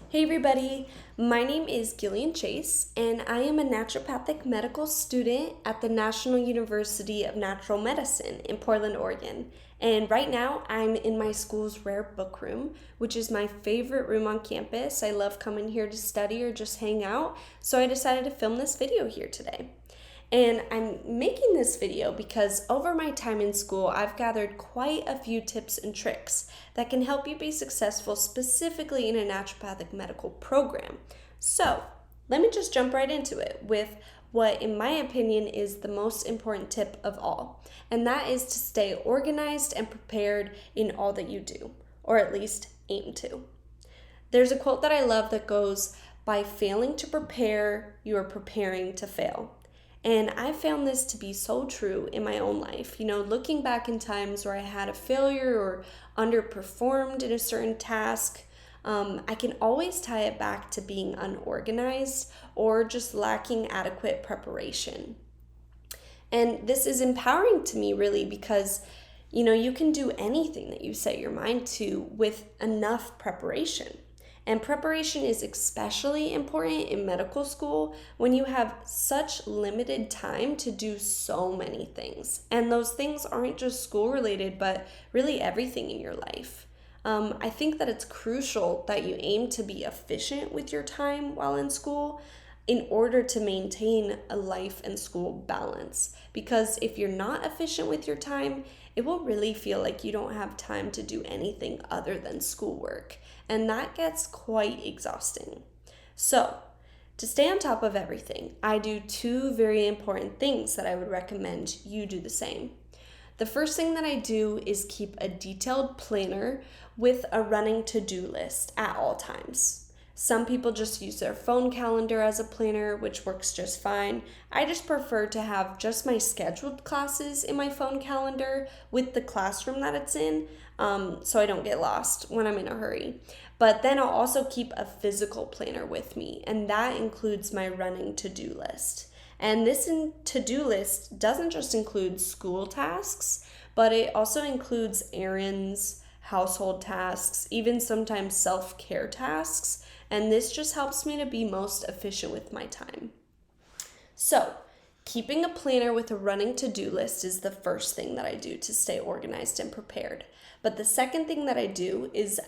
Hey everybody, my name is Gillian Chase, and I am a naturopathic medical student at the National University of Natural Medicine in Portland, Oregon. And right now, I'm in my school's rare book room, which is my favorite room on campus. I love coming here to study or just hang out, so I decided to film this video here today. And I'm making this video because over my time in school, I've gathered quite a few tips and tricks that can help you be successful specifically in a naturopathic medical program. So let me just jump right into it with what, in my opinion, is the most important tip of all, and that is to stay organized and prepared in all that you do, or at least aim to. There's a quote that I love that goes, "By failing to prepare, you are preparing to fail." And I found this to be so true in my own life. Looking back in times where I had a failure or underperformed in a certain task, I can always tie it back to being unorganized or just lacking adequate preparation. And this is empowering to me really because you can do anything that you set your mind to with enough preparation. And preparation is especially important in medical school when you have such limited time to do so many things. And those things aren't just school related, but really everything in your life. I think that it's crucial that you aim to be efficient with your time while in school in order to maintain a life and school balance. Because if you're not efficient with your time, it will really feel like you don't have time to do anything other than schoolwork. And that gets quite exhausting. So, to stay on top of everything, I do two very important things that I would recommend you do the same. The first thing that I do is keep a detailed planner with a running to-do list at all times. Some people just use their phone calendar as a planner, which works just fine. I just prefer to have just my scheduled classes in my phone calendar with the classroom that it's in, so I don't get lost when I'm in a hurry. But then I'll also keep a physical planner with me, and that includes my running to-do list. And this to-do list doesn't just include school tasks, but it also includes errands, household tasks, even sometimes self-care tasks, and this just helps me to be most efficient with my time. So, keeping a planner with a running to-do list is the first thing that I do to stay organized and prepared. But the second thing that I do is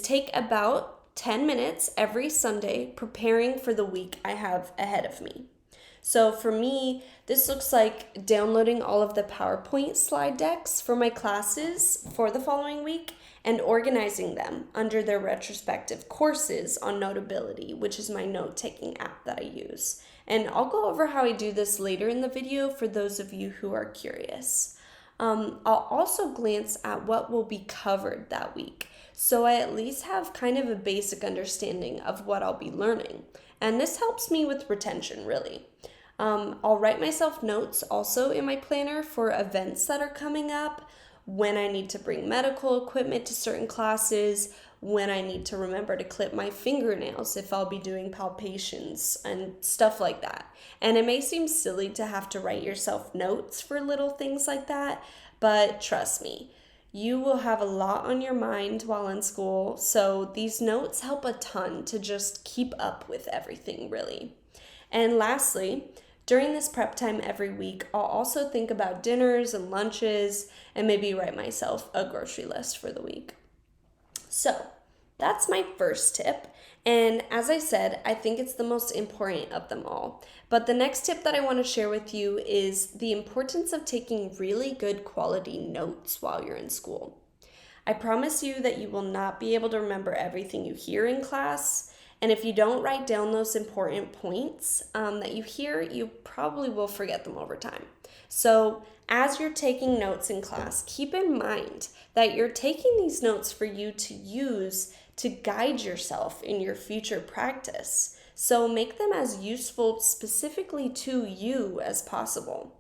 take about 10 minutes every Sunday preparing for the week I have ahead of me. So for me, this looks like downloading all of the PowerPoint slide decks for my classes for the following week and organizing them under their retrospective courses on Notability, which is my note-taking app that I use. And I'll go over how I do this later in the video for those of you who are curious. I'll also glance at what will be covered that week, so I at least have kind of a basic understanding of what I'll be learning. And this helps me with retention, really. I'll write myself notes also in my planner for events that are coming up, when I need to bring medical equipment to certain classes, when I need to remember to clip my fingernails if I'll be doing palpations and stuff like that. And it may seem silly to have to write yourself notes for little things like that, but trust me, you will have a lot on your mind while in school, so these notes help a ton to just keep up with everything, really. And lastly, during this prep time every week, I'll also think about dinners and lunches and maybe write myself a grocery list for the week. So that's my first tip. And as I said, I think it's the most important of them all. But the next tip that I want to share with you is the importance of taking really good quality notes while you're in school. I promise you that you will not be able to remember everything you hear in class. And if you don't write down those important points that you hear, you probably will forget them over time. So as you're taking notes in class, keep in mind that you're taking these notes for you to use to guide yourself in your future practice. So make them as useful specifically to you as possible.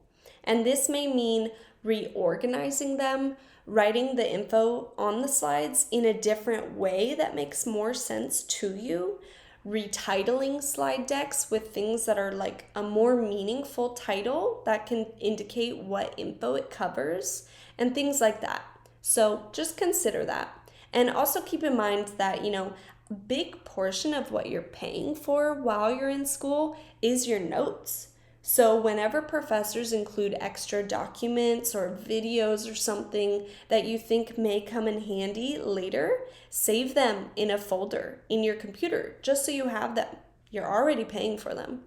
And this may mean reorganizing them, writing the info on the slides in a different way that makes more sense to you, retitling slide decks with things that are like a more meaningful title that can indicate what info it covers, and things like that. So just consider that. And also keep in mind that, a big portion of what you're paying for while you're in school is your notes. So whenever professors include extra documents or videos or something that you think may come in handy later, save them in a folder in your computer just so you have them. You're already paying for them.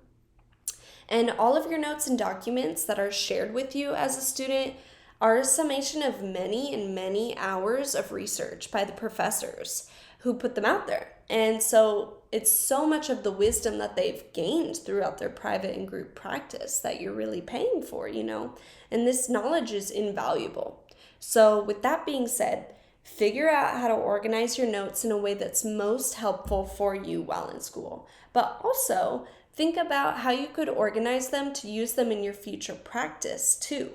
And all of your notes and documents that are shared with you as a student are a summation of many and many hours of research by the professors who put them out there. And so it's so much of the wisdom that they've gained throughout their private and group practice that you're really paying for, and this knowledge is invaluable. So with that being said, figure out how to organize your notes in a way that's most helpful for you while in school, but also think about how you could organize them to use them in your future practice too.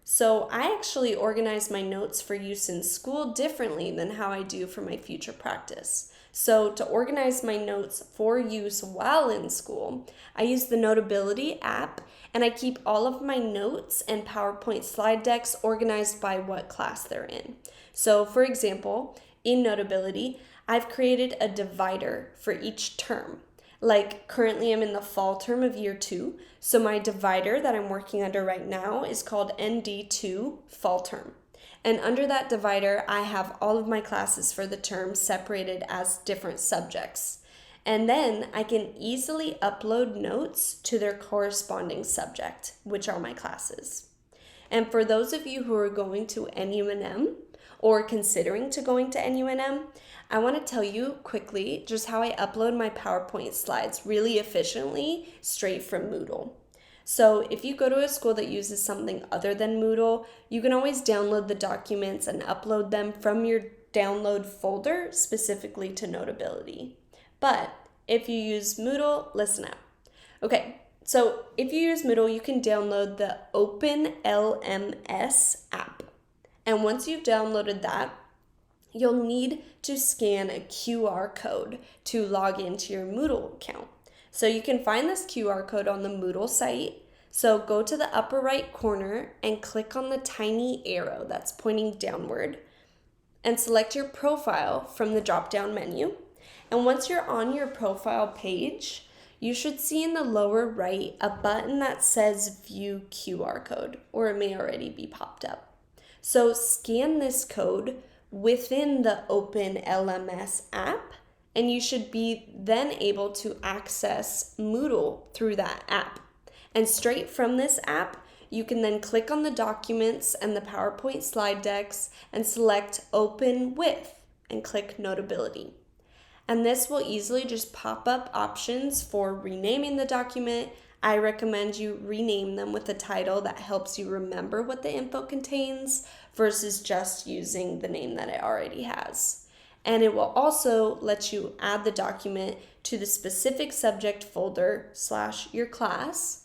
So I actually organize my notes for use in school differently than how I do for my future practice. So to organize my notes for use while in school, I use the Notability app, and I keep all of my notes and PowerPoint slide decks organized by what class they're in. So for example, in Notability, I've created a divider for each term. Like currently I'm in the fall term of year 2, so my divider that I'm working under right now is called ND2 fall term. And under that divider, I have all of my classes for the term separated as different subjects. And then I can easily upload notes to their corresponding subject, which are my classes. And for those of you who are going to NUNM or considering to going to NUNM, I want to tell you quickly just how I upload my PowerPoint slides really efficiently straight from Moodle. So if you go to a school that uses something other than Moodle, you can always download the documents and upload them from your download folder specifically to Notability. But if you use Moodle, listen up. Okay, so if you use Moodle, you can download the OpenLMS app. And once you've downloaded that, you'll need to scan a QR code to log into your Moodle account. So you can find this QR code on the Moodle site. So go to the upper right corner and click on the tiny arrow that's pointing downward and select your profile from the drop-down menu. And once you're on your profile page, you should see in the lower right a button that says View QR Code, or it may already be popped up. So scan this code within the OpenLMS app, and you should be then able to access Moodle through that app. And straight from this app, you can then click on the documents and the PowerPoint slide decks and select Open With and click Notability. And this will easily just pop up options for renaming the document. I recommend you rename them with a title that helps you remember what the info contains versus just using the name that it already has. And it will also let you add the document to the specific subject folder / your class.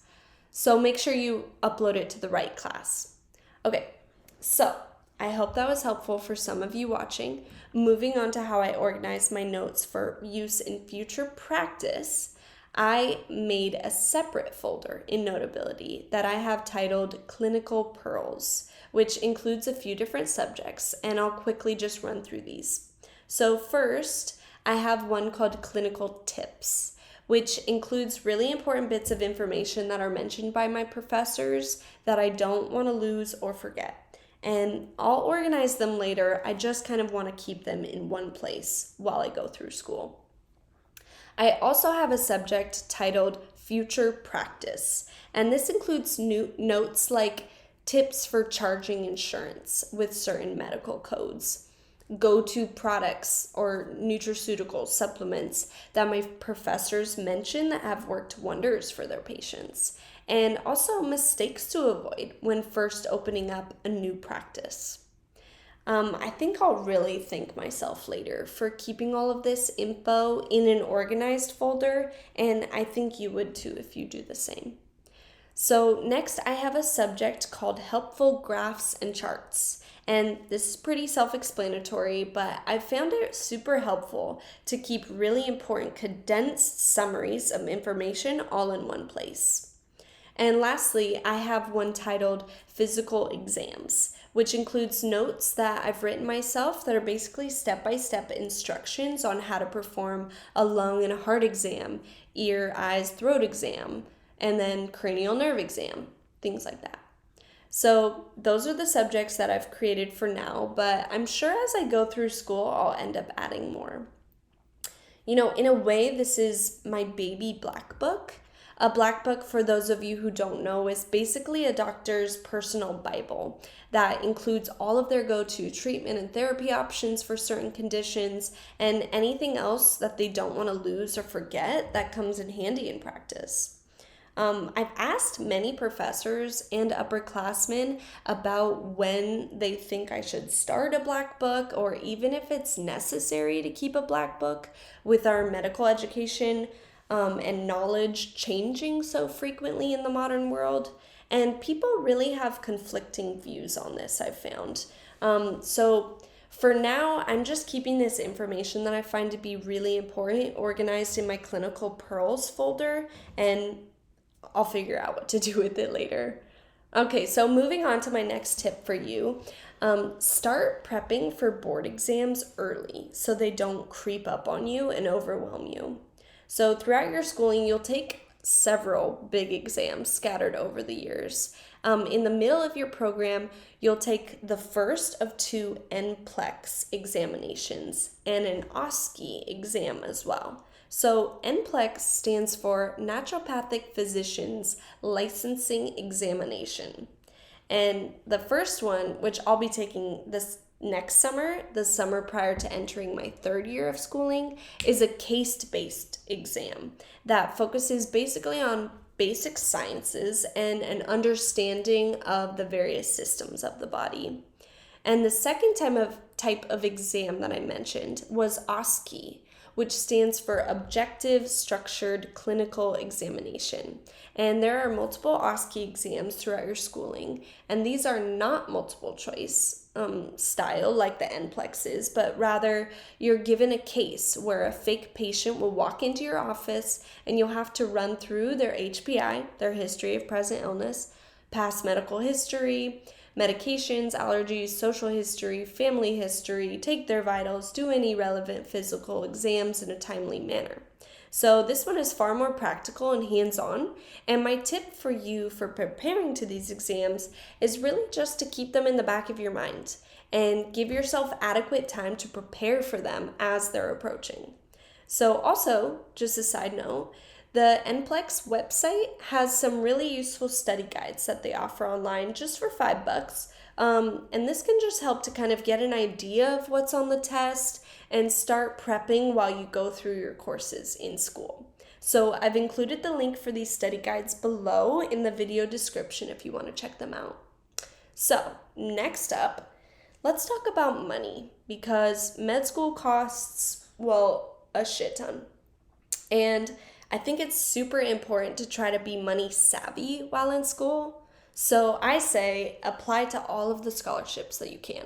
So make sure you upload it to the right class. Okay, so I hope that was helpful for some of you watching. Moving on to how I organize my notes for use in future practice, I made a separate folder in Notability that I have titled Clinical Pearls, which includes a few different subjects, and I'll quickly just run through these. So first, I have one called Clinical Tips, which includes really important bits of information that are mentioned by my professors that I don't want to lose or forget. And I'll organize them later. I just kind of want to keep them in one place while I go through school. I also have a subject titled Future Practice, and this includes notes like tips for charging insurance with certain medical codes, go-to products or nutraceutical supplements that my professors mention that have worked wonders for their patients, and also mistakes to avoid when first opening up a new practice. I think I'll really thank myself later for keeping all of this info in an organized folder, and I think you would too if you do the same. So next I have a subject called Helpful Graphs and Charts. And this is pretty self-explanatory, but I found it super helpful to keep really important condensed summaries of information all in one place. And lastly, I have one titled Physical Exams, which includes notes that I've written myself that are basically step-by-step instructions on how to perform a lung and a heart exam, ear, eyes, throat exam, and then cranial nerve exam, things like that. So those are the subjects that I've created for now, but I'm sure as I go through school, I'll end up adding more. In a way, this is my baby black book. A black book, for those of you who don't know, is basically a doctor's personal Bible that includes all of their go-to treatment and therapy options for certain conditions and anything else that they don't want to lose or forget that comes in handy in practice. I've asked many professors and upperclassmen about when they think I should start a black book, or even if it's necessary to keep a black book with our medical education and knowledge changing so frequently in the modern world. And people really have conflicting views on this, I've found. So for now, I'm just keeping this information that I find to be really important organized in my clinical pearls folder, and I'll figure out what to do with it later. Okay, so moving on to my next tip for you. Start prepping for board exams early so they don't creep up on you and overwhelm you. So throughout your schooling, you'll take several big exams scattered over the years. In the middle of your program, you'll take the first of 2 NPLEX examinations and an oski exam as well. So NPLEX stands for Naturopathic Physicians Licensing Examination. And the first one, which I'll be taking this next summer, the summer prior to entering my 3rd year of schooling, is a case-based exam that focuses basically on basic sciences and an understanding of the various systems of the body. And the second type of exam that I mentioned was oski, which stands for Objective Structured Clinical Examination. And there are multiple oski exams throughout your schooling, and these are not multiple choice style like the NPLEX is, but rather you're given a case where a fake patient will walk into your office and you'll have to run through their HPI, their history of present illness, past medical history, medications, allergies, social history, family history, take their vitals, do any relevant physical exams in a timely manner. So this one is far more practical and hands-on, and my tip for you for preparing to these exams is really just to keep them in the back of your mind and give yourself adequate time to prepare for them as they're approaching. So also, just a side note, the NPLEX website has some really useful study guides that they offer online just for $5. And this can just help to kind of get an idea of what's on the test and start prepping while you go through your courses in school. So I've included the link for these study guides below in the video description if you want to check them out. So next up, let's talk about money, because med school costs, well, a shit ton. And I think it's super important to try to be money savvy while in school. So I say apply to all of the scholarships that you can.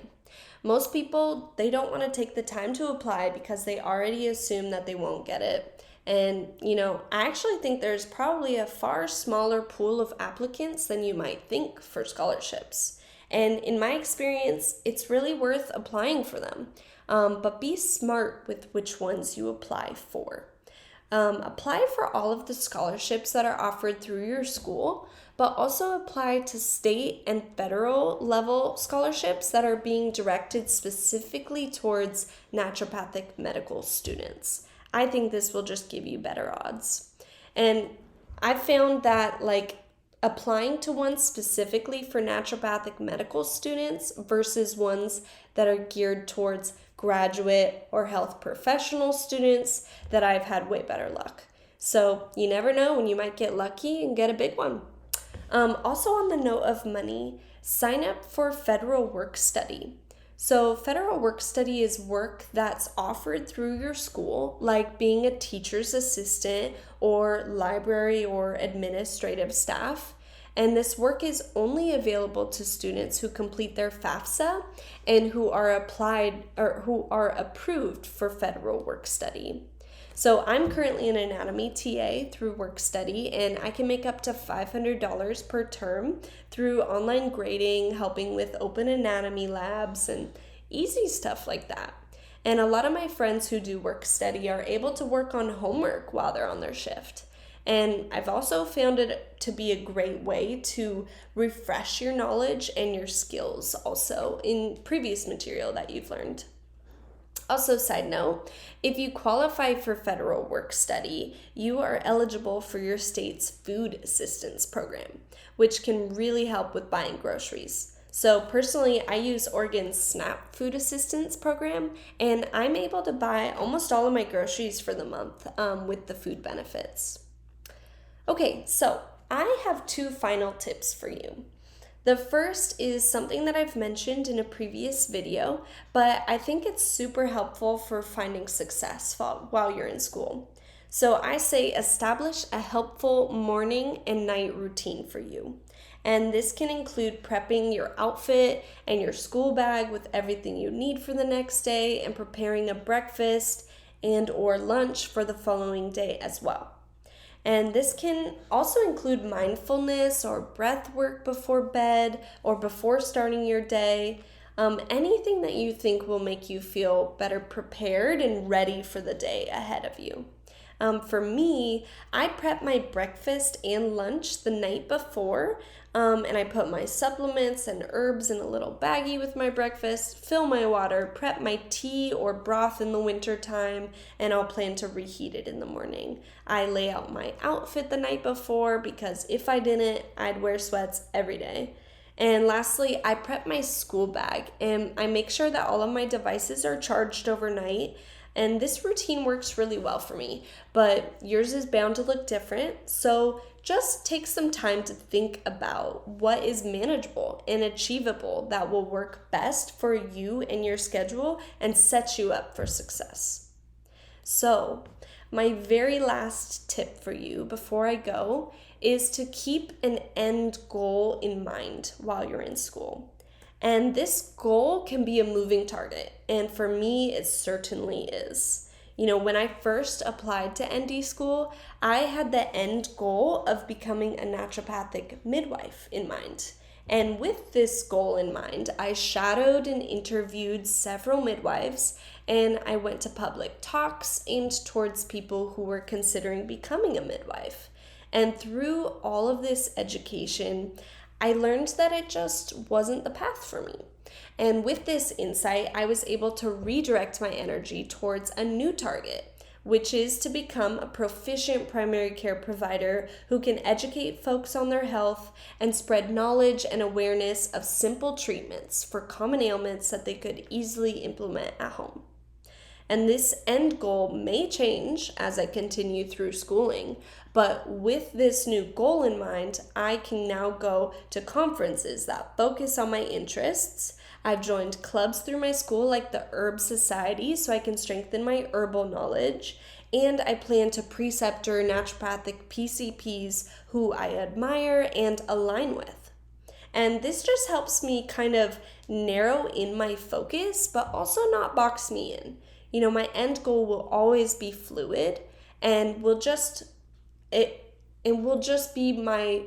Most people, they don't want to take the time to apply because they already assume that they won't get it. And, I actually think there's probably a far smaller pool of applicants than you might think for scholarships. And in my experience, it's really worth applying for them. But be smart with which ones you apply for. Apply for all of the scholarships that are offered through your school, but also apply to state and federal level scholarships that are being directed specifically towards naturopathic medical students. I think this will just give you better odds. And I've found that applying to ones specifically for naturopathic medical students versus ones that are geared towards graduate or health professional students, that I've had way better luck. So you never know when you might get lucky and get a big one. Also on the note of money, sign up for federal work study. So federal work study is work that's offered through your school, like being a teacher's assistant or library or administrative staff. And this work is only available to students who complete their FAFSA and who are approved for federal work study. So I'm currently an anatomy TA through work study, and I can make up to $500 per term through online grading, helping with open anatomy labs, and easy stuff like that. And a lot of my friends who do work study are able to work on homework while they're on their shift. And I've also found it to be a great way to refresh your knowledge and your skills also in previous material that you've learned. Also, side note, if you qualify for federal work study, you are eligible for your state's food assistance program, which can really help with buying groceries. So personally, I use Oregon's SNAP food assistance program, and I'm able to buy almost all of my groceries for the month with the food benefits. Okay, so I have 2 final tips for you. The first is something that I've mentioned in a previous video, but I think it's super helpful for finding success while you're in school. So I say establish a helpful morning and night routine for you. And this can include prepping your outfit and your school bag with everything you need for the next day and preparing a breakfast and or lunch for the following day as well. And this can also include mindfulness or breath work before bed or before starting your day. Anything that you think will make you feel better prepared and ready for the day ahead of you. For me, I prep my breakfast and lunch the night before, and I put my supplements and herbs in a little baggie with my breakfast, fill my water, prep my tea or broth in the winter time, and I'll plan to reheat it in the morning. I lay out my outfit the night before because if I didn't, I'd wear sweats every day. And lastly, I prep my school bag and I make sure that all of my devices are charged overnight. And this routine works really well for me, but yours is bound to look different. So just take some time to think about what is manageable and achievable that will work best for you and your schedule and set you up for success. So my very last tip for you before I go is to keep an end goal in mind while you're in school. And this goal can be a moving target, and for me, it certainly is. You know, when I first applied to ND school, I had the end goal of becoming a naturopathic midwife in mind. And with this goal in mind, I shadowed and interviewed several midwives, and I went to public talks aimed towards people who were considering becoming a midwife. And through all of this education, I learned that it just wasn't the path for me. And with this insight, I was able to redirect my energy towards a new target, which is to become a proficient primary care provider who can educate folks on their health and spread knowledge and awareness of simple treatments for common ailments that they could easily implement at home. And this end goal may change as I continue through schooling, but with this new goal in mind, I can now go to conferences that focus on my interests. I've joined clubs through my school like the Herb Society so I can strengthen my herbal knowledge, and I plan to preceptor naturopathic PCPs who I admire and align with. And this just helps me kind of narrow in my focus, but also not box me in. You know, my end goal will always be fluid and will just be my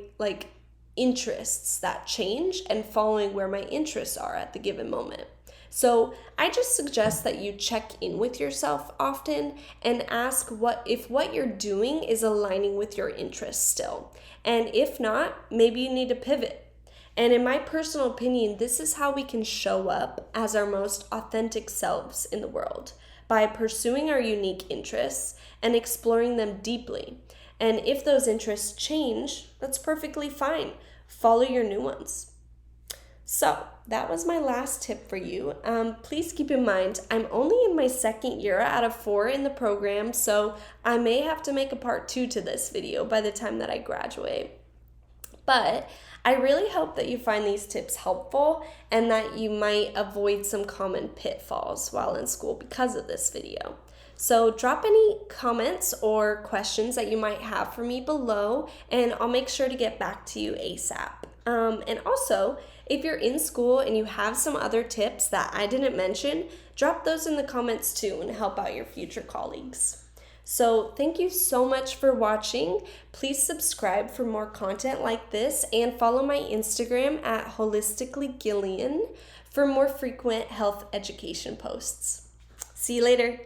interests that change and following where my interests are at the given moment. So I just suggest that you check in with yourself often and ask if what you're doing is aligning with your interests still. And if not, maybe you need to pivot. And in my personal opinion, this is how we can show up as our most authentic selves in the world, by pursuing our unique interests and exploring them deeply. And if those interests change, that's perfectly fine. Follow your new ones. So that was my last tip for you. Please keep in mind, I'm only in my second year out of 4 in the program, so I may have to make a part 2 to this video by the time that I graduate. But I really hope that you find these tips helpful and that you might avoid some common pitfalls while in school because of this video. So drop any comments or questions that you might have for me below, and I'll make sure to get back to you ASAP. And also, if you're in school and you have some other tips that I didn't mention, drop those in the comments too and help out your future colleagues. So thank you so much for watching. Please subscribe for more content like this and follow my Instagram at holisticallygillian for more frequent health education posts. See you later.